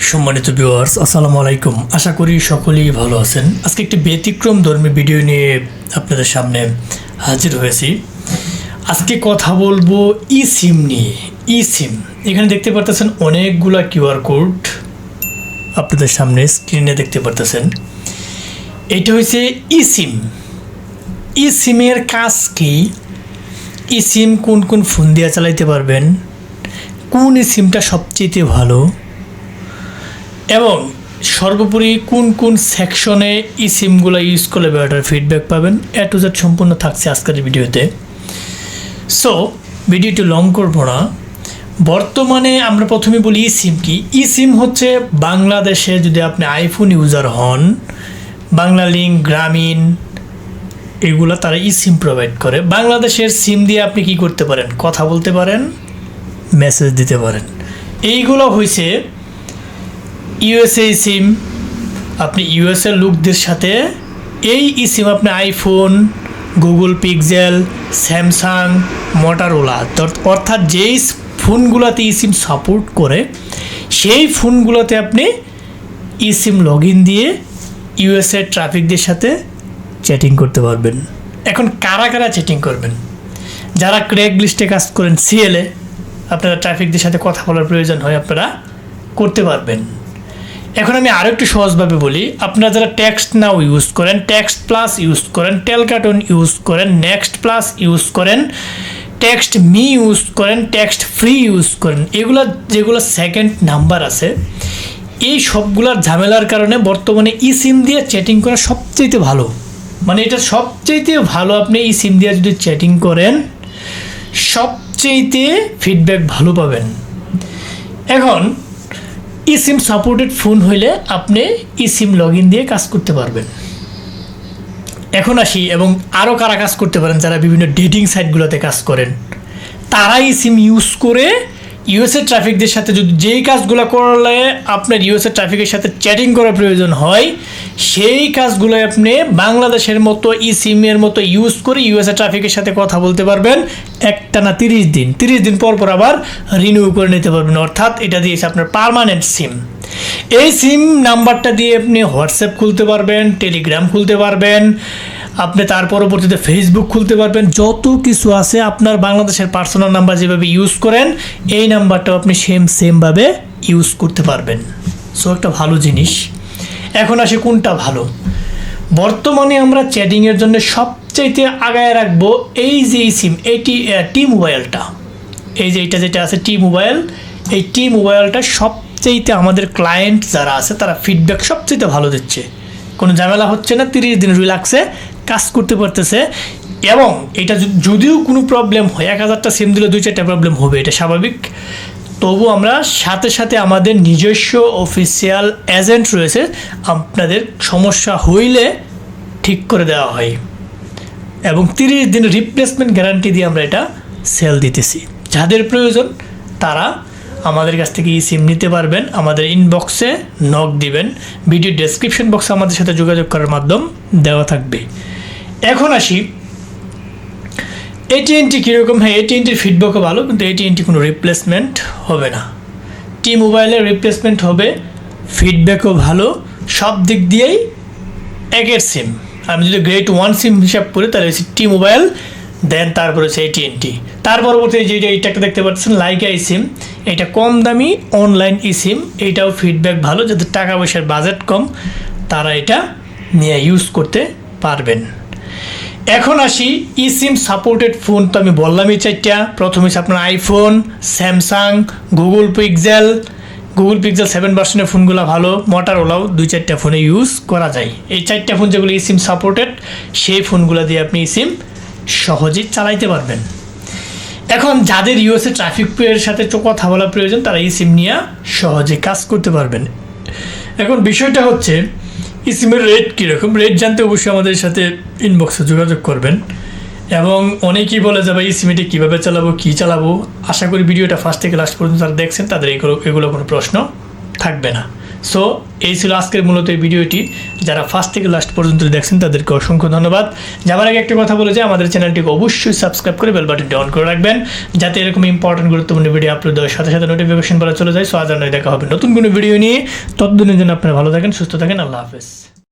সম্মানিত ভিউয়ার্স, আসসালামু আলাইকুম। আশা করি সকলেই ভালো আছেন। আজকে একটি ব্যতিক্রম ধর্মী ভিডিও নিয়ে আপনাদের সামনে হাজির হয়েছি। আজকে কথা বলবো ই সিম নিয়ে। ই সিম, এখানে দেখতে পারতেছেন অনেকগুলা কিউআর কোড আপনাদের সামনে স্ক্রিনে দেখতে পারতেছেন। এটা হচ্ছে ই সিম। ই সিমের কাজ কি? ই সিম কোন কোন ফোন দিয়ে চালাইতে পারবেন, কোন ই সিমটা সবচেয়ে ভালো, এবং সর্বোপরি কোন কোন সেকশনে ই সিমগুলো ইউজ করলে বেটার ফিডব্যাক পাবেন, এ টু জেড সম্পূর্ণ থাকছে আজকের ভিডিওতে। সো ভিডিওটি লং করব না। বর্তমানে আমরা প্রথমে বলি ই সিম কি। ই সিম হচ্ছে বাংলাদেশে যদি আপনি আইফোন ইউজার হন, বাংলালিংক, গ্রামীণ, এগুলো তারা ই সিম প্রোভাইড করে। বাংলাদেশের সিম দিয়ে আপনি কি করতে পারেন? কথা বলতে পারেন, মেসেজ দিতে পারেন। এইগুলো হয়েছে ইউএসএ সিম। আপনি ইউএসএ লোকদের সাথে এই ই সিম আপনি iPhone, Google pixel, Samsung, Motorola, অর্থাৎ যেই ফোনগুলোতে ই সিম সাপোর্ট করে সেই ফোনগুলোতে আপনি ই সিম লগ ইন দিয়ে ইউএসএ ট্রাফিকদের সাথে চ্যাটিং করতে পারবেন। এখন কারা কারা চ্যাটিং করবেন? যারা ক্র্যাক লিস্টে কাজ করেন, সিএলএ, আপনারা ট্রাফিকদের সাথে কথা বলার প্রয়োজন হয়, আপনারা করতে পারবেন। এখন আমি আরও একটু সহজভাবে বলি, আপনারা যারা টেক্সট নাও ইউজ করেন, টেক্সট প্লাস ইউজ করেন, টেলকাটন ইউজ করেন, নেক্সট প্লাস ইউজ করেন, টেক্সট মি ইউজ করেন, টেক্সট ফ্রি ইউজ করেন, এগুলো যেগুলো সেকেন্ড নাম্বার আছে, এই সবগুলোর ঝামেলার কারণে বর্তমানে ই সিম দিয়ে চ্যাটিং করা সবচেয়ে ভালো। মানে এটা সবচেয়ে ভালো। আপনি ই সিম দিয়ে যদি চ্যাটিং করেন সবচেয়ে ফিডব্যাক ভালো পাবেন। এখন ই সিম সাপোর্টেড ফোন হইলে আপনি ই সিম লগ ইন দিয়ে কাজ করতে পারবেন। এখন আসি, এবং আরও কারা কাজ করতে পারেন? যারা বিভিন্ন ডেটিং সাইটগুলোতে কাজ করেন, তারা ই সিম ইউজ করে ইউএসএ ট্রাফিকদের সাথে যদি যেই কাজগুলো করলে আপনার ইউএসএ ট্রাফিকের সাথে চ্যাটিং করার প্রয়োজন হয়, সেই কাজগুলো আপনি বাংলাদেশের মতো ই সিমের মতো ইউজ করে ইউএসএ ট্রাফিকের সাথে কথা বলতে পারবেন একটানা 30 দিন। 30 দিন পর পর আবার রিনিউ করে নিতে পারবেন। অর্থাৎ এটা দিয়েছে আপনার পার্মানেন্ট সিম। এই সিম নাম্বারটা দিয়ে আপনি হোয়াটসঅ্যাপ খুলতে পারবেন, টেলিগ্রাম খুলতে পারবেন, আপনি তার পরবর্তীতে ফেসবুক খুলতে পারবেন। যত কিছু আছে আপনার বাংলাদেশের পার্সোনাল নাম্বার যেভাবে ইউজ করেন, এই নাম্বারটাও আপনি সেমভাবে ইউজ করতে পারবেন। সো একটা ভালো জিনিস। এখন আসে কোনটা ভালো। বর্তমানে আমরা চ্যাটিংয়ের জন্য সবচাইতে আগায় রাখবো এই যে সিম, এটি টি মোবাইলটা। এই যে যেটা আছে টি মোবাইল, এই টি মোবাইলটা সবচাইতে আমাদের ক্লায়েন্ট যারা আছে তারা ফিডব্যাক সবচাইতে ভালো দিচ্ছে। কোনো ঝামেলা হচ্ছে না, 30 দিন রিল্যাক্সে কাজ করতে পারতেছে। এবং এটা যদিও কোনো প্রবলেম হয়, 1000টা সিম দিলে 2-4টা প্রবলেম হবে, এটা স্বাভাবিক। তবু আমরা সাথে সাথে আমাদের নিজস্ব অফিসিয়াল এজেন্ট রয়েছে, আপনাদের সমস্যা হইলে ঠিক করে দেওয়া হয়, এবং 30 দিন রিপ্লেসমেন্ট গ্যারান্টি দিয়ে আমরা এটা সেল দিতেছি। যাদের প্রয়োজন তারা আমাদের কাছ থেকে ই সিম নিতে পারবেন। আমাদের ইনবক্সে নক দিবেন, ভিডিও ডেসক্রিপশন বক্সে আমাদের সাথে যোগাযোগ করার মাধ্যম দেওয়া থাকবে। এখন আসি AT&T কীরকম। হ্যাঁ, AT&Tর ফিডব্যাকও ভালো, কিন্তু AT&T কোনো রিপ্লেসমেন্ট হবে না। টি মোবাইলের রিপ্লেসমেন্ট হবে, ফিডব্যাকও ভালো, সব দিক দিয়েই একের সিম। আমি যদি গ্রেড 1 সিম হিসাব করি তাহলে হচ্ছে টি মোবাইল, দেন তারপর হচ্ছে AT&T। তার পরবর্তী এইটাকে দেখতে পাচ্ছেন লাইকা ই সিম, এটা কম দামি অনলাইন ই সিম, এইটাও ফিডব্যাক ভালো। যাদের টাকা পয়সার বাজেট কম তারা এটা নিয়ে ইউজ করতে পারবেন। এখন আসি ই সিম সাপোর্টেড ফোন। তো আমি বললামই 4টা। প্রথমে হচ্ছে আপনার আইফোন, স্যামসাং, গুগল পিক্সেল 7 ভার্সনের ফোনগুলো ভালো, মোটরোলাও 2-4টা ফোনে ইউজ করা যায়। এই 4টা ফোন যেগুলো ই সিম সাপোর্টেড, সেই ফোনগুলো দিয়ে আপনি ই সিম সহজেই চালাইতে পারবেন। এখন যাদের ইউএসএ ট্রাফিকের সাথে কথা বলার প্রয়োজন তারা ই সিম নিয়ে সহজে কাজ করতে পারবেন। এখন বিষয়টা হচ্ছে ই সিমের রেট কীরকম। রেট জানতে অবশ্যই আমাদের সাথে ইনবক্সে যোগাযোগ করবেন। এবং অনেকেই বলে যাবে ই সিমটি কীভাবে চালাবো, কী চালাবো। আশা করি ভিডিওটা ফার্স্ট থেকে লাস্ট পর্যন্ত যারা দেখছেন তাদের এগুলো কোনো প্রশ্ন থাকবে না। সো এই ছিল আজকের মূলত এই ভিডিওটি। যারা ফার্স্ট থেকে লাস্ট পর্যন্ত দেখছেন তাদেরকে অসংখ্য ধন্যবাদ। যাবার আগে একটা কথা বলে যে আমাদের চ্যানেলটিকে অবশ্যই সাবস্ক্রাইব করে বেল বাটনটি অন করে রাখবেন, যাতে এরকম ইম্পর্টেন্ট গুরুত্বপূর্ণ ভিডিও আপলোড দেওয়ার সাথে সাথে নোটিফিকেশন বলা চলে যায়। সো আজ আর নয়, দেখা হবে নতুন কোনো ভিডিও নিয়ে। ততদিনের জন্য আপনারা ভালো থাকেন, সুস্থ থাকেন। আল্লাহ হাফেজ।